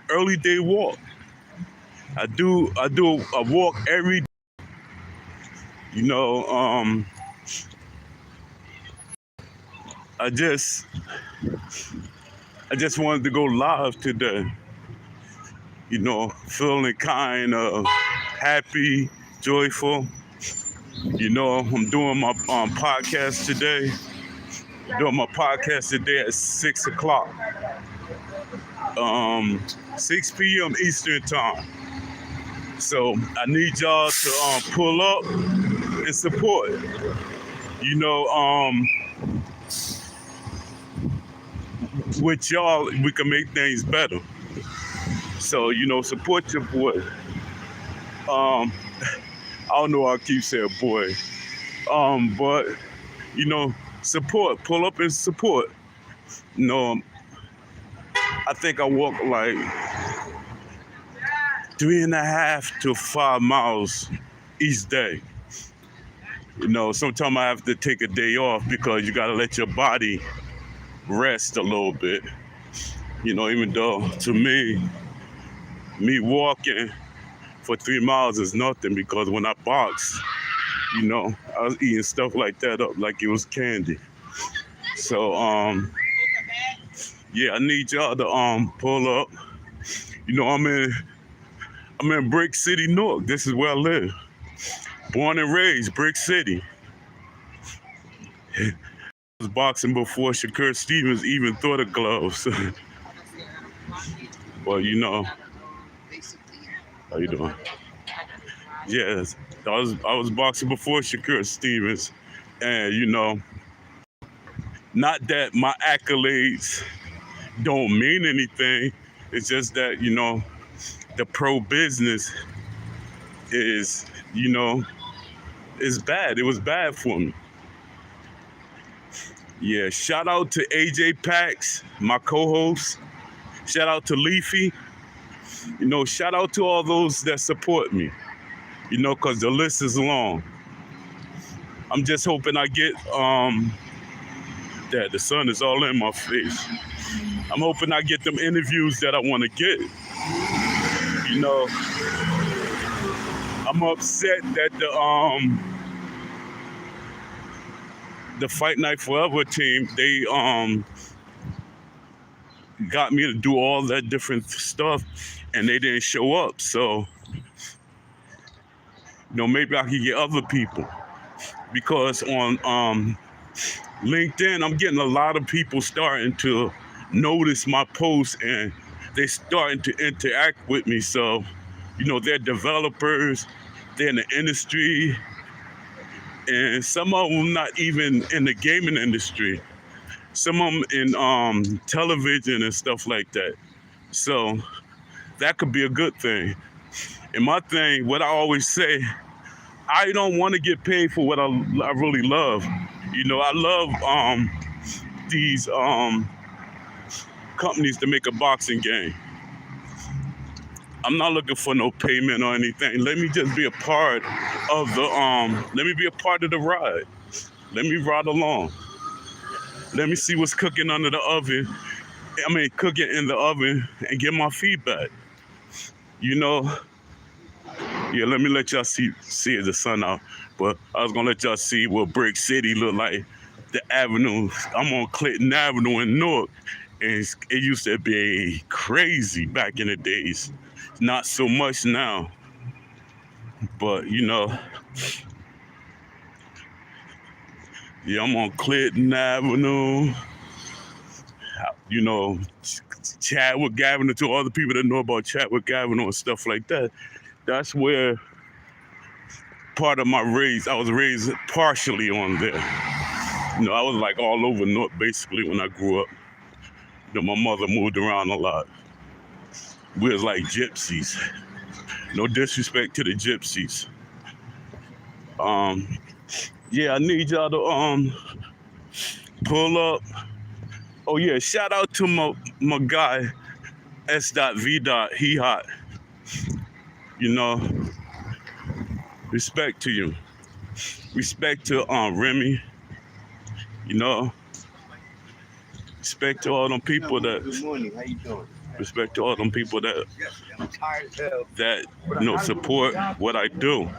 early day walk. I do a walk every, you know, I just wanted to go live today, you know, feeling kind of happy, joyful. You know, I'm doing my podcast today. Doing my podcast today at 6 o'clock, 6 p.m. Eastern time. So I need y'all to pull up and support. You know, with y'all, we can make things better. So, you know, support your boy. I don't know why I keep saying boy. But, you know, support. Pull up and support. You know, I think I walk like 3.5 to 5 miles each day. You know, sometimes I have to take a day off because you got to let your body rest a little bit. You know, even though to me walking for 3 miles is nothing, because when I box, you know, I was eating stuff like that up like it was candy. So, yeah, I need y'all to pull up. You know, I'm in Brick City, Newark. This is where I live. Born and raised, Brick City. I was boxing before Shakur Stevens even thought of gloves. Well, you know, how you doing? Yes, I was boxing before Shakur Stevens, and you know, not that my accolades don't mean anything. It's just that, you know, the pro business is, you know, is bad. It was bad for me. Yeah, shout out to AJ Pax, my co-host. Shout out to Leafy. You know, shout out to all those that support me, you know, because the list is long. I'm just hoping I get, that the sun is all in my face. I'm hoping I get them interviews that I want to get. You know, I'm upset that the Fight Night Forever team, they got me to do all that different stuff and they didn't show up. So, you know, maybe I could get other people, because on LinkedIn, I'm getting a lot of people starting to notice my posts and they starting to interact with me. So, you know, they're developers, they're in the industry, and some of them not even in the gaming industry. Some of them in television and stuff like that. So that could be a good thing. And my thing, what I always say, I don't want to get paid for what I really love. You know, I love these companies to make a boxing game. I'm not looking for no payment or anything. Let me just be a part of the let me be a part of the ride. Let me ride along. Let me see what's cooking under the oven. I mean, cooking in the oven, and get my feedback. You know, yeah, let me let y'all see the sun out. But I was gonna let y'all see what Brick City look like. The avenue, I'm on Clinton Avenue in Newark, and it used to be crazy back in the days. Not so much now, but you know, yeah, I'm on Clinton Avenue. You know, Chadwick Avenue, to all the people that know about Chadwick Avenue and stuff like that. That's where part of my raise, I was raised partially on there. You know, I was like all over North basically when I grew up. You know, my mother moved around a lot. We was like gypsies. No disrespect to the gypsies. Yeah, I need y'all to pull up. Oh yeah, shout out to my guy S.V. He hot. You know, respect to you. Respect to Remy. You know, respect to all them people that. Good morning. How you doing? Respect to all them people that support what I do.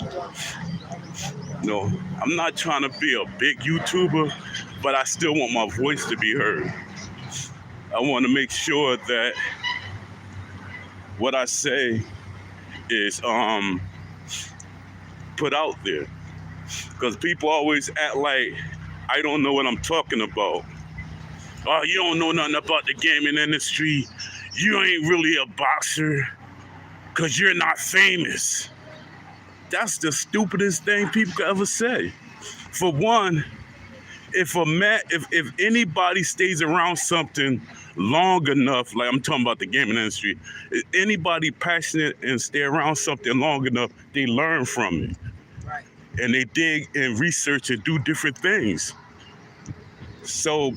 I'm not trying to be a big YouTuber, but I still want my voice to be heard. I want to make sure that what I say is put out there, because people always act like I don't know what I'm talking about. Oh, you don't know nothing about the gaming industry. You ain't really a boxer because you're not famous. That's the stupidest thing people could ever say. For one, if anybody stays around something long enough, like I'm talking about the gaming industry, if anybody passionate and stay around something long enough, they learn from it. Right. And they dig and research and do different things. So,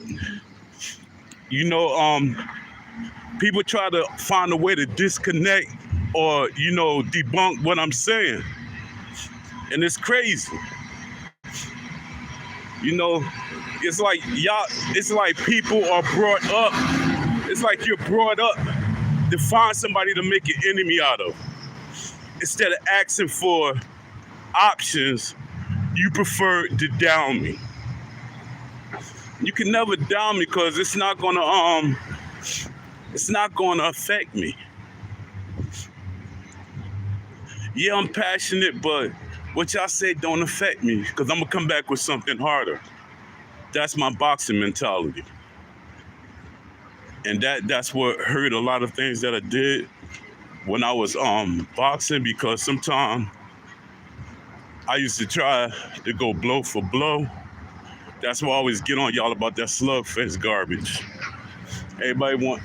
people try to find a way to disconnect or, debunk what I'm saying. And it's crazy. It's like people are brought up. It's like you're brought up to find somebody to make an enemy out of. Instead of asking for options, you prefer to down me. You can never down me because it's not gonna affect me. Yeah, I'm passionate, but what y'all say don't affect me because I'm gonna come back with something harder. That's my boxing mentality. And that's what hurt a lot of things that I did when I was boxing, because sometimes I used to try to go blow for blow. That's why I always get on y'all about that slugfest garbage. Everybody want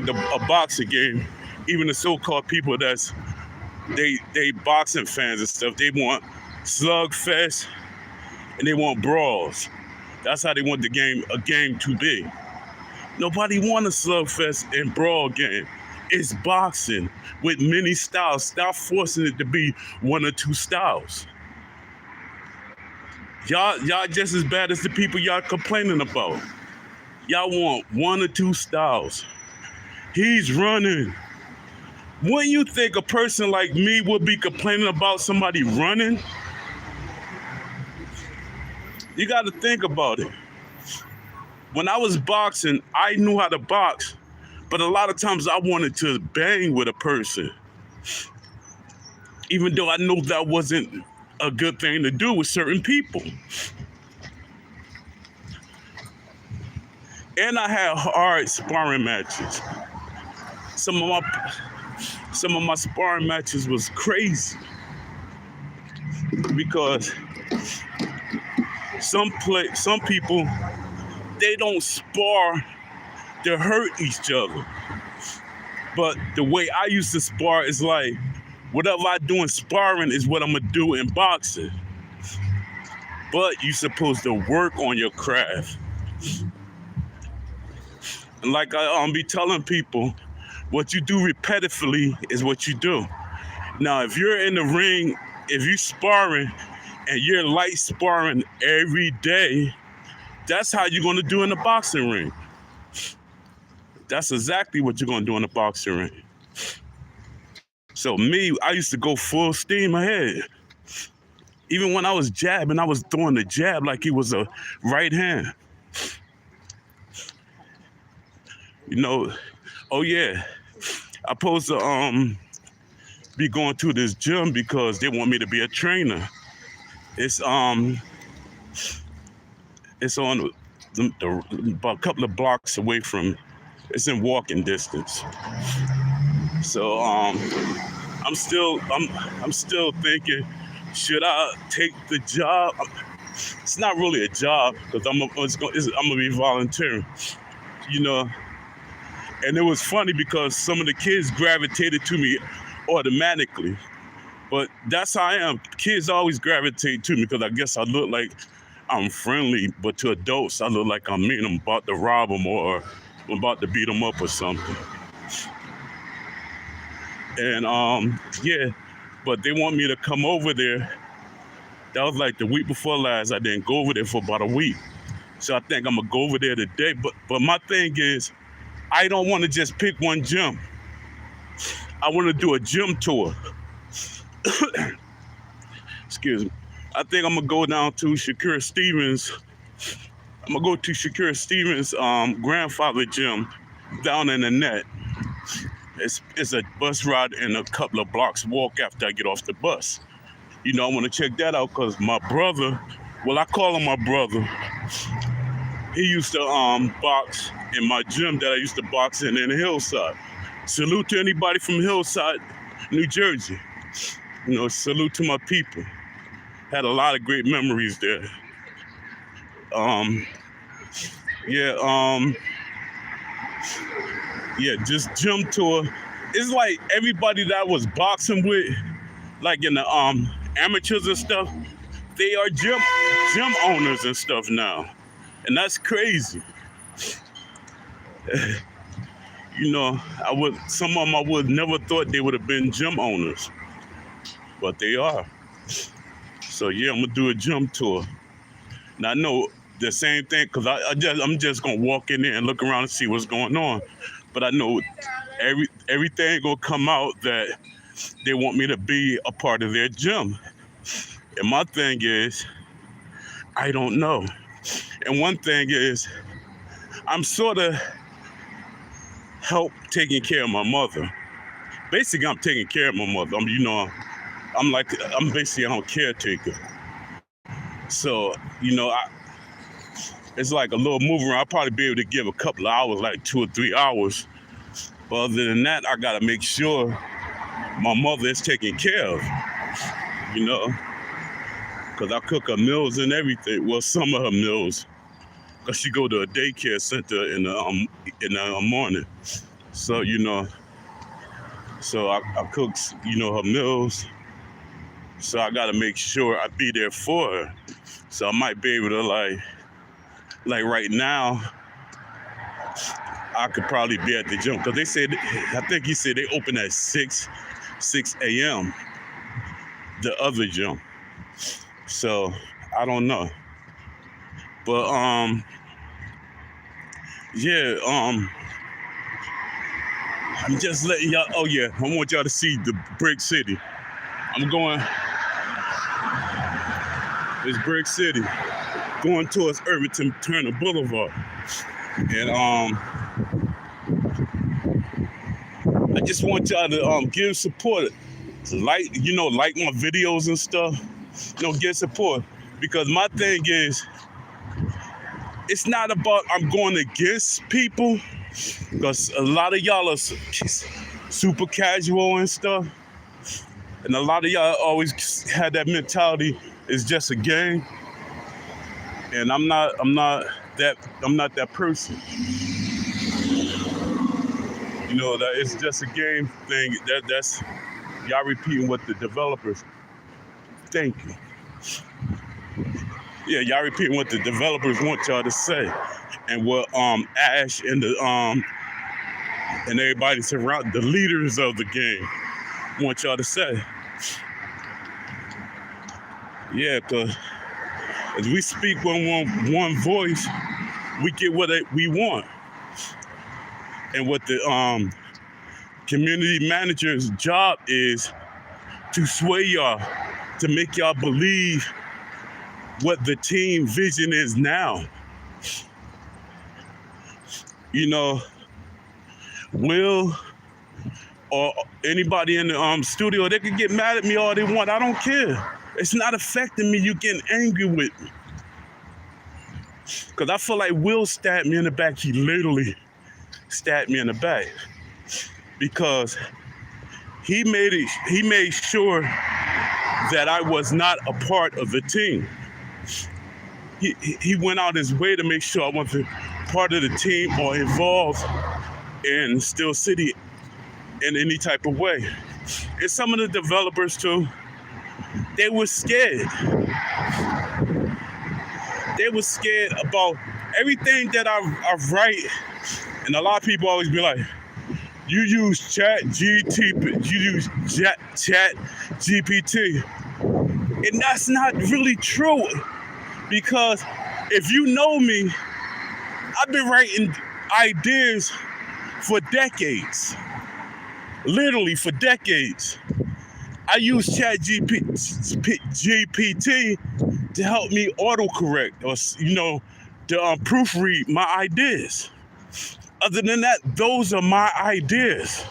a boxing game. Even the so-called people they boxing fans and stuff, they want slugfest and they want brawls. That's how they want a game to be. Nobody want a slugfest and brawl game. It's boxing with many styles. Stop forcing it to be one or two styles. Y'all just as bad as the people y'all complaining about. Y'all want one or two styles. He's running. Wouldn't you think a person like me would be complaining about somebody running? You got to think about it. When I was boxing, I knew how to box, but a lot of times I wanted to bang with a person, even though I know that wasn't a good thing to do with certain people. And I had hard sparring matches. Some of my sparring matches was crazy because some people, they don't spar to hurt each other. But the way I used to spar is like, whatever I do in sparring is what I'm gonna do in boxing. But you're supposed to work on your craft. And like I be telling people, what you do repetitively is what you do. Now, if you're in the ring, if you're sparring and you're light sparring every day, that's how you're gonna do in the boxing ring. That's exactly what you're gonna do in the boxing ring. So me, I used to go full steam ahead. Even when I was jabbing, I was throwing the jab like he was a right hand. Oh yeah, I'm supposed to be going to this gym because they want me to be a trainer. It's on about a couple of blocks away from. It's in walking distance. So I'm still thinking, should I take the job? It's not really a job because I'm gonna be volunteering, And it was funny because some of the kids gravitated to me automatically, but that's how I am. Kids always gravitate to me because I guess I look like I'm friendly, but to adults I look like I'm mean. I'm about to rob them or I'm about to beat them up or something. And yeah, but they want me to come over there. That was like the week before last. I didn't go over there for about a week. So I think I'm gonna go over there today. But my thing is, I don't want to just pick one gym. I want to do a gym tour. Excuse me. I think I'm gonna go down to Shakur Stevens. I'm gonna go to Shakur Stevens' grandfather gym down in the net. It's a bus ride and a couple of blocks walk after I get off the bus. You know, I want to check that out because my brother, well, I call him my brother. He used to box in my gym that I used to box in the Hillside. Salute to anybody from Hillside, New Jersey. You know, salute to my people. Had a lot of great memories there. Just gym tour. It's like everybody that I was boxing with, like in the amateurs and stuff, they are gym owners and stuff now. And that's crazy. You know, some of them I would never thought they would have been gym owners, but they are. So yeah, I'm gonna do a gym tour. Now I know the same thing because I'm just gonna walk in there and look around and see what's going on. But I know everything gonna come out that they want me to be a part of their gym. And my thing is, I don't know. And one thing is, I'm sort of taking care of my mother. Basically, I'm taking care of my mother. I'm basically a caretaker. So, it's like a little move around. I'll probably be able to give a couple of hours, like 2 or 3 hours. But other than that, I gotta make sure my mother is taken care of, because I cook her meals and everything. Well, some of her meals, because she go to a daycare center in the morning. So, so I cook, her meals. So I gotta make sure I be there for her. So I might be able to like right now, I could probably be at the gym because I think he said they open at 6 a.m. the other gym. So I don't know, but I'm just letting y'all. Oh yeah, I want y'all to see the Brick City. I'm going. It's Brick City, going towards Irvington Turner Boulevard, and I just want y'all to give support, like my videos and stuff, give support, because my thing is, it's not about I'm going against people, because a lot of y'all are super casual and stuff, and a lot of y'all always had that mentality. It's just a game, and I'm not that person. That it's just a game thing. That's y'all repeating what the developers. Thank you. Yeah, y'all repeating what the developers want y'all to say, and what Ash and the and everybody surround the leaders of the game want y'all to say. Yeah, because as we speak with one voice, we get what we want. And what the community manager's job is to sway y'all, to make y'all believe what the team vision is now. Will or anybody in the studio, they can get mad at me all they want. I don't care. It's not affecting me. You getting angry with me. Because I feel like Will stabbed me in the back. He literally stabbed me in the back. Because he made sure that I was not a part of the team. He went out his way to make sure I wasn't part of the team or involved in Steel City in any type of way. And some of the developers too, they were scared. They were scared about everything that I write. And a lot of people always be like, you use chat GPT. And that's not really true. Because if you know me, I've been writing ideas for decades. Literally for decades. I use GPT to help me autocorrect or, to proofread my ideas. Other than that, those are my ideas.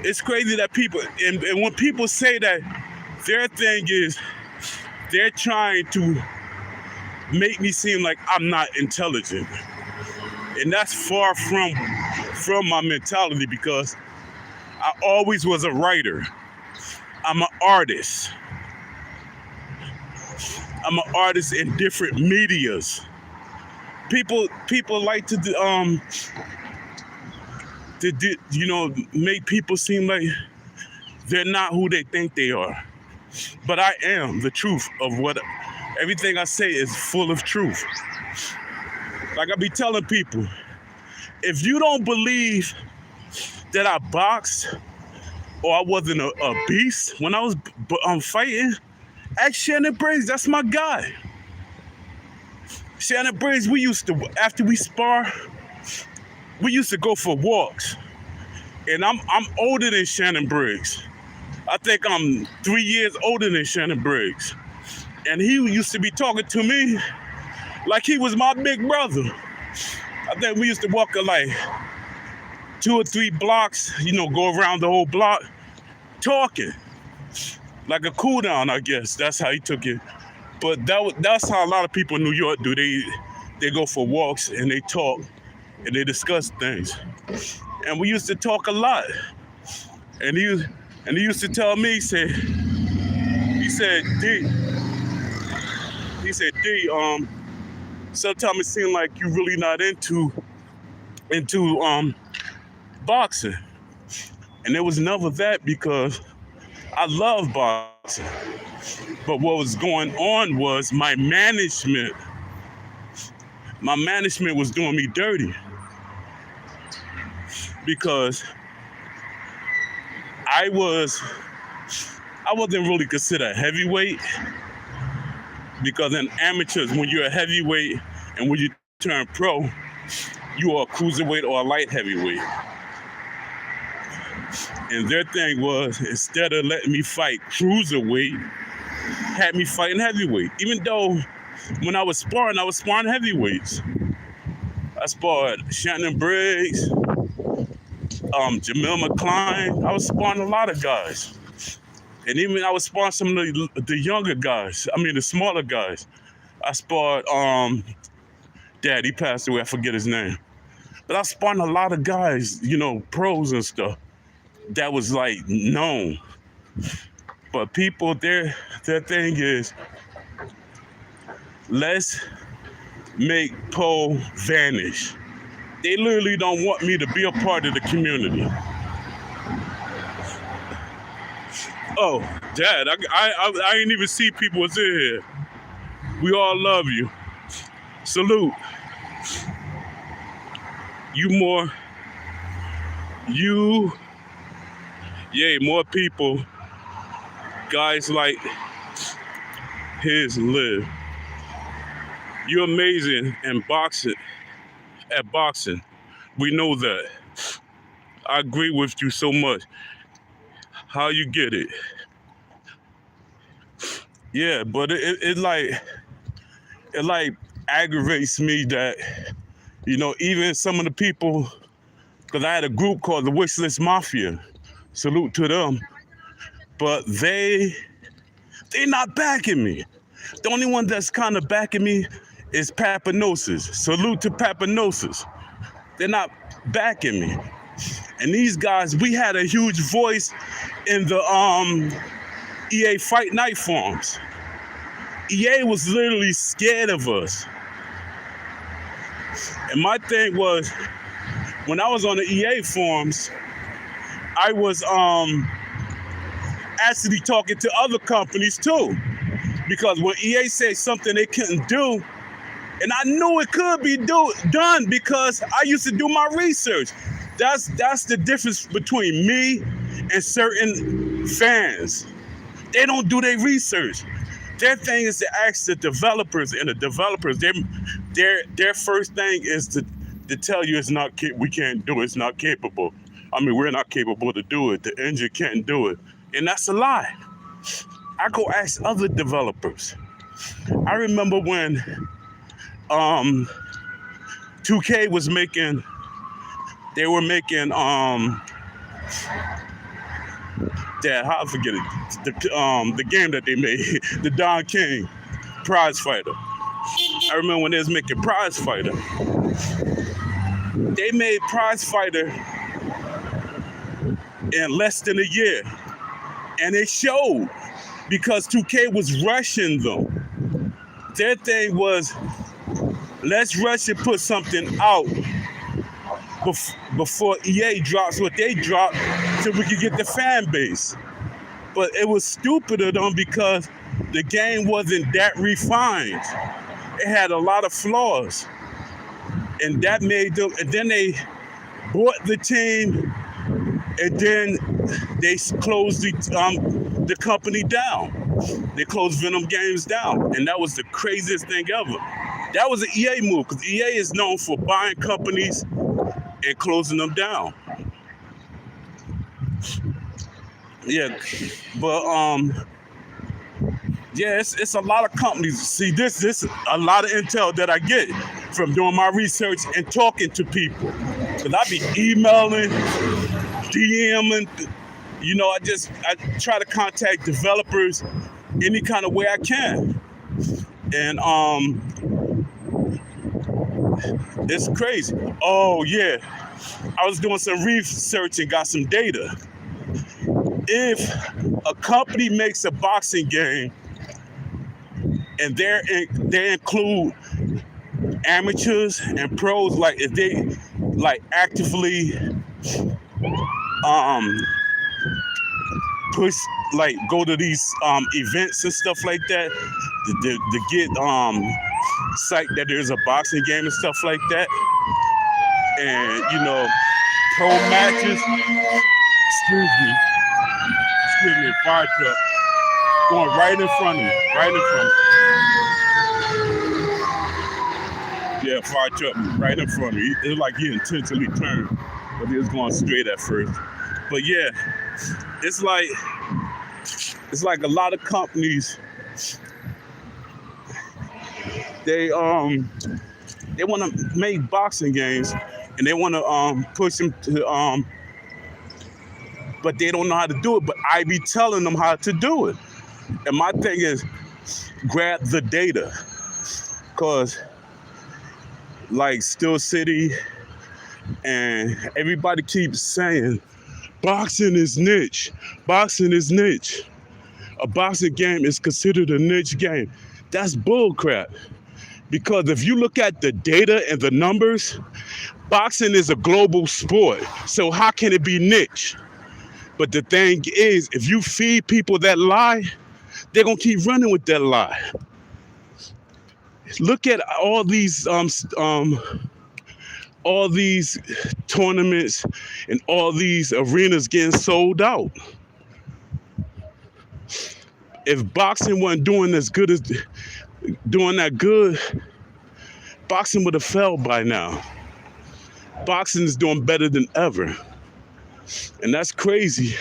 It's crazy that people, and when people say that their thing is they're trying to make me seem like I'm not intelligent. And that's far from my mentality, because I always was a writer. I'm an artist. I'm an artist in different medias. People like to make people seem like they're not who they think they are. But I am the truth of what everything I say is full of truth. Like I be telling people, if you don't believe that I boxed or I wasn't a beast when I was fighting, ask Shannon Briggs. That's my guy. Shannon Briggs, after we spar, we used to go for walks. And I'm older than Shannon Briggs. I think I'm 3 years older than Shannon Briggs. And he used to be talking to me like he was my big brother. I think we used to walk like 2 or 3 blocks, go around the whole block talking. Like a cool down, I guess. That's how he took it. But that's how a lot of people in New York do. They go for walks and they talk and they discuss things. And we used to talk a lot. And he used to tell me, he said, D, sometimes it seems like you're really not into boxing. And there was never that, because I love boxing. But what was going on was my management was doing me dirty, because I wasn't really considered heavyweight, because in amateurs, when you're a heavyweight and when you turn pro, you are a cruiserweight or a light heavyweight. And their thing was, instead of letting me fight cruiserweight, had me fighting heavyweight. Even though when I was sparring heavyweights. I sparred Shannon Briggs, Jamil McCline. I was sparring a lot of guys. And even I was sparring some of the younger guys. The smaller guys. I sparred, Dad, he passed away, I forget his name. But I sparring a lot of guys, pros and stuff, that was like known. But people, their thing is, let's make Poe vanish. They literally don't want me to be a part of the community. Oh, Dad, I ain't even see people was in here. We all love you. Salute. More people, guys like his live. You're amazing at boxing. We know that. I agree with you so much. How you get it? Yeah, but it aggravates me that, even some of the people, because I had a group called the Wishlist Mafia. Salute to them. But they not backing me. The only one that's kind of backing me is Papanosis. Salute to Papanosis. They're not backing me. And these guys, we had a huge voice in the EA Fight Night forums. EA was literally scared of us. And my thing was, when I was on the EA forums, I was actually talking to other companies too. Because when EA said something they couldn't do, and I knew it could be done because I used to do my research. That's the difference between me and certain fans. They don't do their research. Their thing is to ask the developers, and the developers, their first thing is to to tell you we can't do it, it's not capable. I mean, we're not capable to do it. The engine can't do it. And that's a lie. I go ask other developers. I remember when 2K was making, they were making I forget it, the game that they made, the Don King Prize Fighter. I remember when they was making Prize Fighter. They made Prize Fighter in less than a year. And it showed because 2K was rushing them. Their thing was, let's rush and put something out before EA drops what they dropped so we could get the fan base. But it was stupid of them because the game wasn't that refined. It had a lot of flaws. And that made them, and then they bought the team, and then they closed the company down. They closed Venom Games down, and that was the craziest thing ever. That was an EA move, because EA is known for buying companies and closing them down. Yeah, but yeah, it's a lot of companies. See, this is a lot of intel that I get from doing my research and talking to people. Because I be emailing, DMing, you know, I try to contact developers any kind of way I can. And it's crazy. Oh yeah, I was doing some research and got some data. If a company makes a boxing game and they include amateurs and pros, like if they like actively push, like go to these events and stuff like that to get psyched that there's a boxing game and stuff like that, and you know, pro matches. Excuse me, fire truck going right in front of me, Yeah, fire truck right in front of me. It was like he intentionally turned, but he was going straight at first. But yeah, it's like a lot of companies, they want to make boxing games and they want to push them to but they don't know how to do it. But I be telling them how to do it. And my thing is, grab the data. Cause like Steel City and everybody keeps saying, boxing is niche. Boxing is niche. A boxing game is considered a niche game. That's bullcrap. Because if you look at the data and the numbers, boxing is a global sport. So how can it be niche? But the thing is, if you feed people that lie, they're gonna keep running with that lie. Look at all these tournaments and all these arenas getting sold out. If boxing wasn't doing that good, boxing would have failed by now. Boxing is doing better than ever. And that's crazy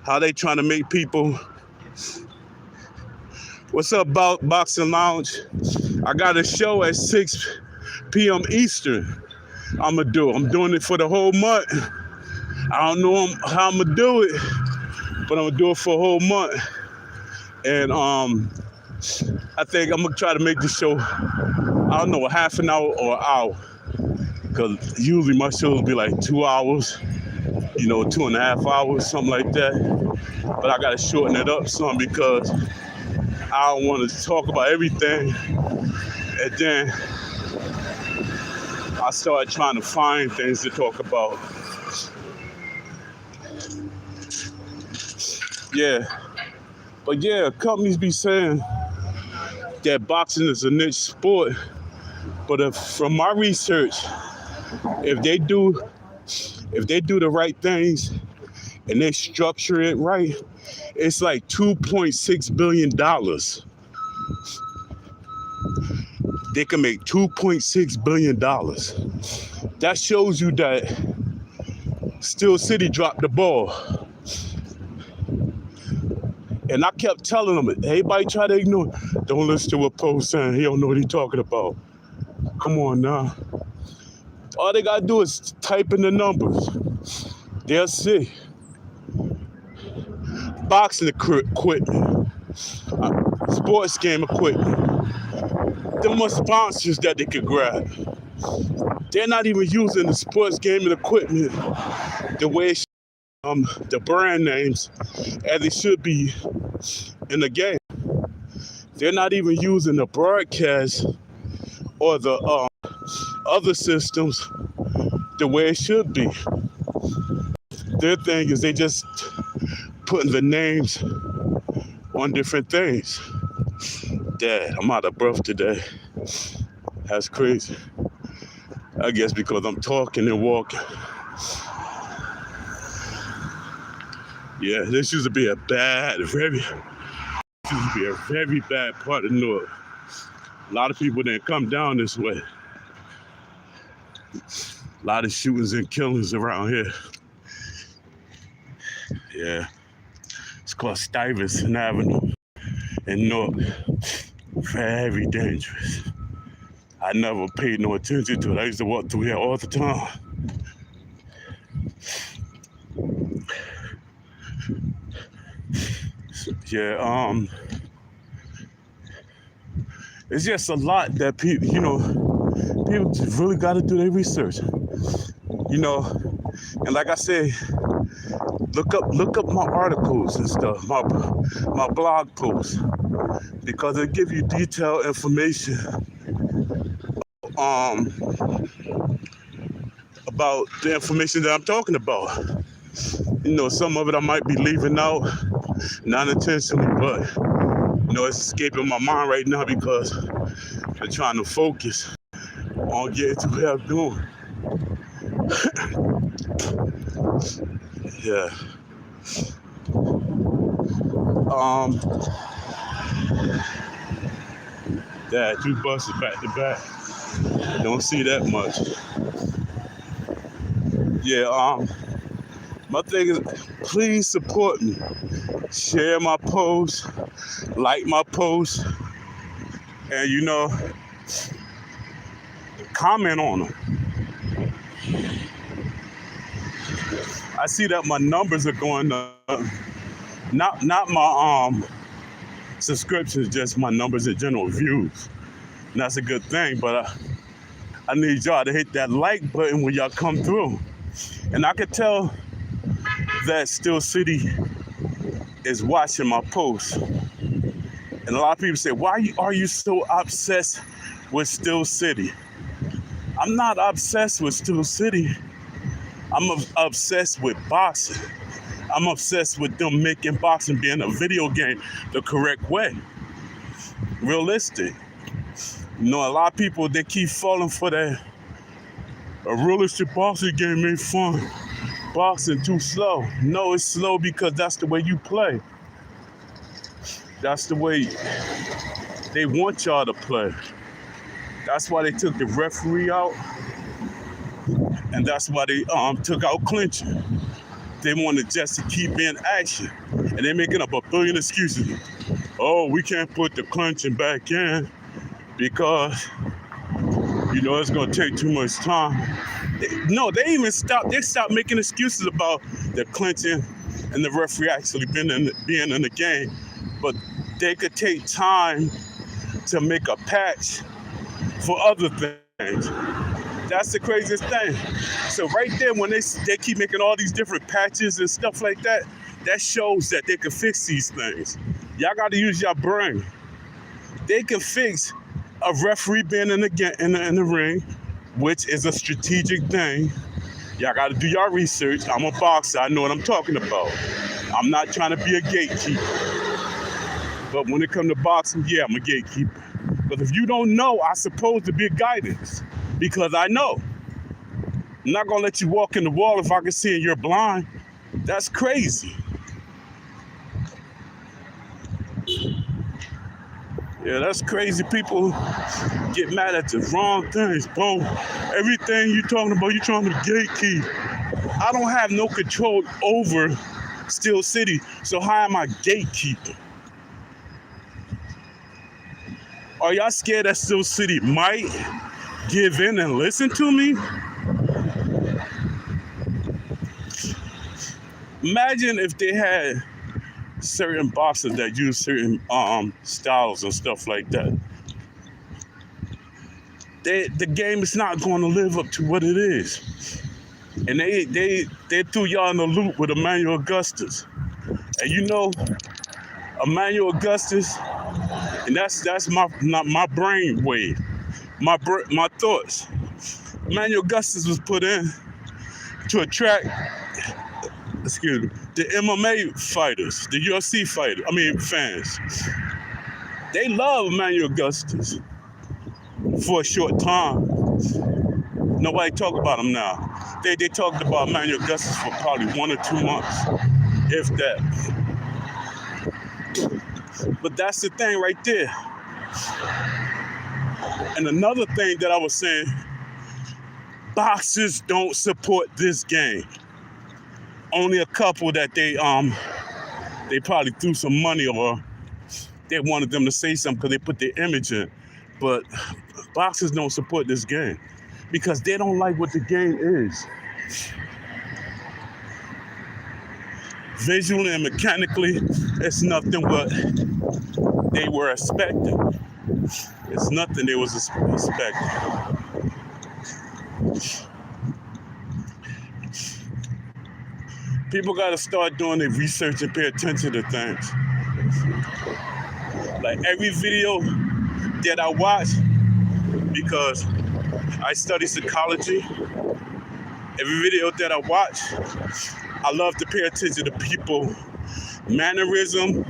how they trying to make people. What's up, Boxing Lounge? I got a show at 6 p.m. Eastern. I'm doing it for the whole month. I don't know how I'm gonna do it, but I'm gonna do it for a whole month. And I think I'm gonna try to make the show, I don't know, a half an hour or an hour. Because usually my shows be like 2 hours, you know, 2.5 hours, something like that. But I gotta shorten it up some because I don't want to talk about everything. And then I started trying to find things to talk about. Yeah. But yeah, companies be saying that boxing is a niche sport. But from my research, if they do the right things and they structure it right, it's like $2.6 billion. they can make $2.6 billion. That shows you that Steel City dropped the ball. And I kept telling them, everybody try to ignore, don't listen to what Poe's saying. He don't know what he's talking about. Come on now. All they gotta do is type in the numbers. They'll see. Boxing equipment, sports game equipment. There are sponsors that they could grab. They're not even using the sports gaming equipment the way it the brand names as it should be in the game. They're not even using the broadcast or the other systems the way it should be. Their thing is they just putting the names on different things. Dad, I'm out of breath today. That's crazy. I guess because I'm talking and walking. Yeah, this used to be a very bad part of Newark. A lot of people didn't come down this way. A lot of shootings and killings around here. Yeah, it's called Stuyvesant Avenue in Newark. Very dangerous. I never paid no attention to it. I used to walk through here all the time. Yeah, it's just a lot that people, people just really got to do their research, and like I said, look up my articles and stuff, my blog posts, because it give you detailed information about the information that I'm talking about. Some of it I might be leaving out, not intentionally, but it's escaping my mind right now because I'm trying to focus on getting to where I'm doing. Yeah. Dad, 2 buses back to back. Don't see that much. Yeah, my thing is, please support me. Share my posts, like my posts, and comment on them. I see that my numbers are going up. Not my subscriptions, just my numbers in general, views. And that's a good thing, but I need y'all to hit that like button when y'all come through. And I could tell that Steel City is watching my posts. And a lot of people say, why are you so obsessed with Steel City? I'm not obsessed with Steel City. I'm obsessed with boxing. I'm obsessed with them making boxing being a video game the correct way. Realistic. A lot of people, they keep falling for that. A realistic boxing game ain't fun. Boxing too slow. No, it's slow because that's the way you play. That's the way they want y'all to play. That's why they took the referee out. And that's why they took out clinching. They wanted just to keep in action. And they're making up a billion excuses. Oh, we can't put the clinching back in because, it's going to take too much time. They stopped making excuses about the clinching and the referee actually being in the game. But they could take time to make a patch for other things. That's the craziest thing. So right there, when they keep making all these different patches and stuff like that, that shows that they can fix these things. Y'all got to use your brain. They can fix a referee being in the ring, which is a strategic thing. Y'all got to do your research. I'm a boxer. I know what I'm talking about. I'm not trying to be a gatekeeper. But when it comes to boxing, yeah, I'm a gatekeeper. But if you don't know, I'm supposed to be a guidance because I know. I'm not going to let you walk in the wall if I can see and you're blind. That's crazy. Yeah, that's crazy. People get mad at the wrong things, bro. Everything you talking about, you trying to gatekeep. I don't have no control over Steel City, so how am I gatekeeping? Are y'all scared that Steel City might give in and listen to me? Imagine if they had certain boxes that use certain styles and stuff like that. The game is not going to live up to what it is. And they threw y'all in the loop with Emmanuel Augustus. And you know, Emmanuel Augustus, and that's my brain wave, my thoughts. Emmanuel Augustus was put in to attract, the MMA fighters, the UFC fans. They love Emmanuel Augustus for a short time. Nobody talk about him now. They talked about Emmanuel Augustus for probably 1 or 2 months, if that. But that's the thing right there. And another thing that I was saying, boxers don't support this game. Only a couple that they probably threw some money or they wanted them to say something because they put their image in. But boxers don't support this game because they don't like what the game is. Visually and mechanically, it's nothing what they were expecting. It's nothing they was expecting. People got to start doing their research and pay attention to things. Like every video that I watch, because I study psychology, every video that I watch, I love to pay attention to people, mannerism,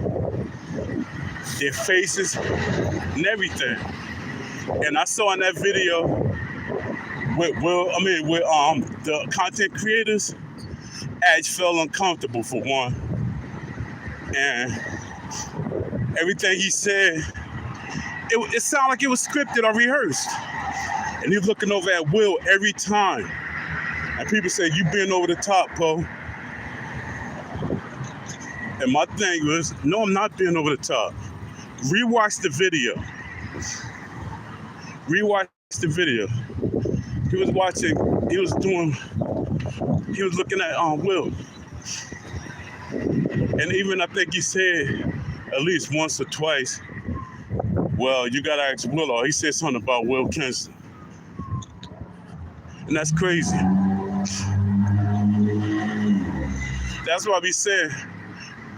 their faces, and everything. And I saw in that video with the content creators, Edge felt uncomfortable for one. And everything he said, it sounded like it was scripted or rehearsed. And he was looking over at Will every time. And people say, you being over the top, Poe. And my thing was, no, I'm not being over the top. Rewatch the video. Rewatch the video. He was looking at Will. And even I think he said at least once or twice, well, you gotta ask Will, or he said something about Will Kinsler. And that's crazy. That's why we said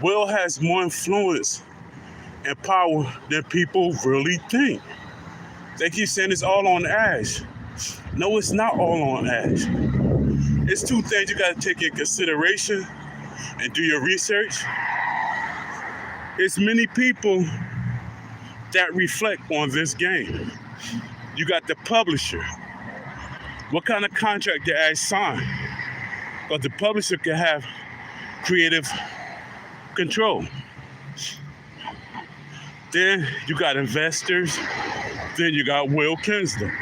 Will has more influence and power than people really think. They keep saying it's all on Ash. No, it's not all on Ash. It's two things you gotta take in consideration and do your research. It's many people that reflect on this game. You got the publisher. What kind of contract did Ash sign? Because the publisher can have creative control. Then you got investors. Then you got Will Kinsler.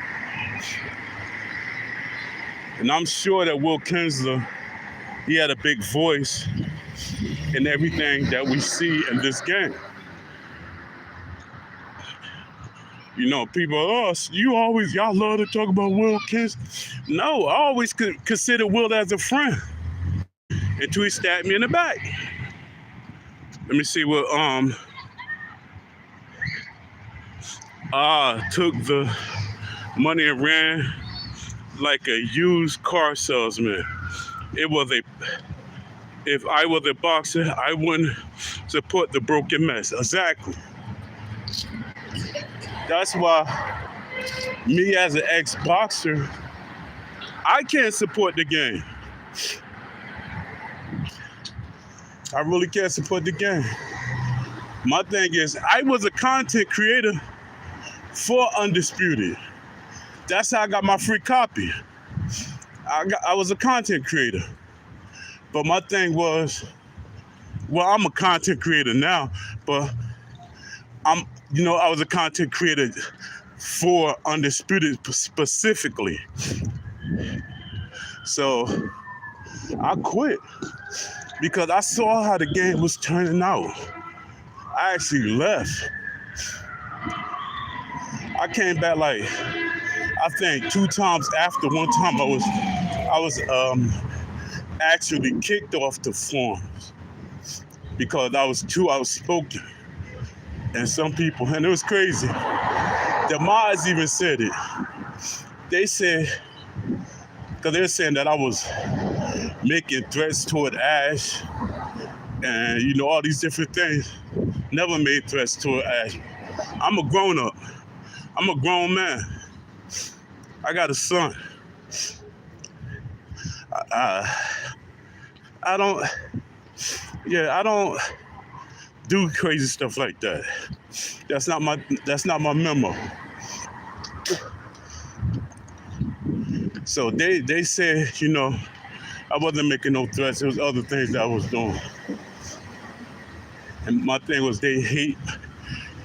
And I'm sure that Will Kinsler, he had a big voice in everything that we see in this game. You know, people, y'all love to talk about Will Kinsler. No, I always consider Will as a friend until he stabbed me in the back. Let me see what, took the money and ran like a used car salesman. If I was a boxer, I wouldn't support the broken mess. Exactly. That's why me as an ex-boxer, I can't support the game. I really can't support the game. My thing is, I was a content creator for Undisputed. That's how I got my free copy. I was a content creator. But my thing was, well, I'm a content creator now, but I was a content creator for Undisputed specifically. So I quit because I saw how the game was turning out. I actually left. I came back like I think 2 times after. One time I was actually kicked off the forums because I was too outspoken. And some people, and it was crazy. The mods even said it. They said, because they're saying that I was making threats toward Ash and all these different things. Never made threats toward Ash. I'm a grown up. I'm a grown man. I got a son. I don't do crazy stuff like that. That's not my memo. So they said, I wasn't making no threats. There was other things that I was doing. And my thing was they hate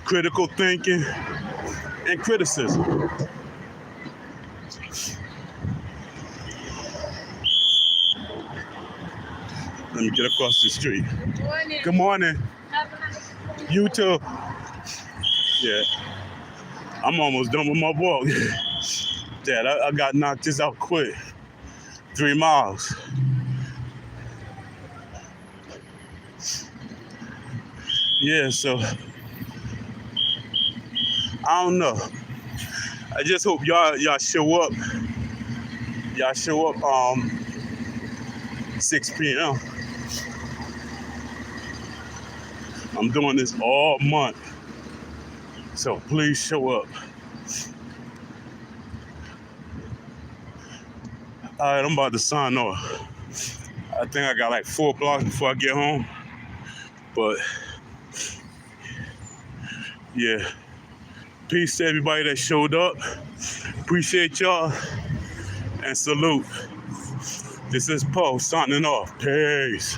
critical thinking and criticism. Let me get across the street. Good morning. Good morning. Have a nice day. You too. Yeah. I'm almost done with my walk. Dad, I got knocked this out quick. 3 miles. Yeah, so I don't know. I just hope y'all show up. Y'all show up 6 p.m. I'm doing this all month. So please show up. All right, I'm about to sign off. I think I got like 4 blocks before I get home. But yeah, peace to everybody that showed up. Appreciate y'all and salute. This is Poe signing off. Peace.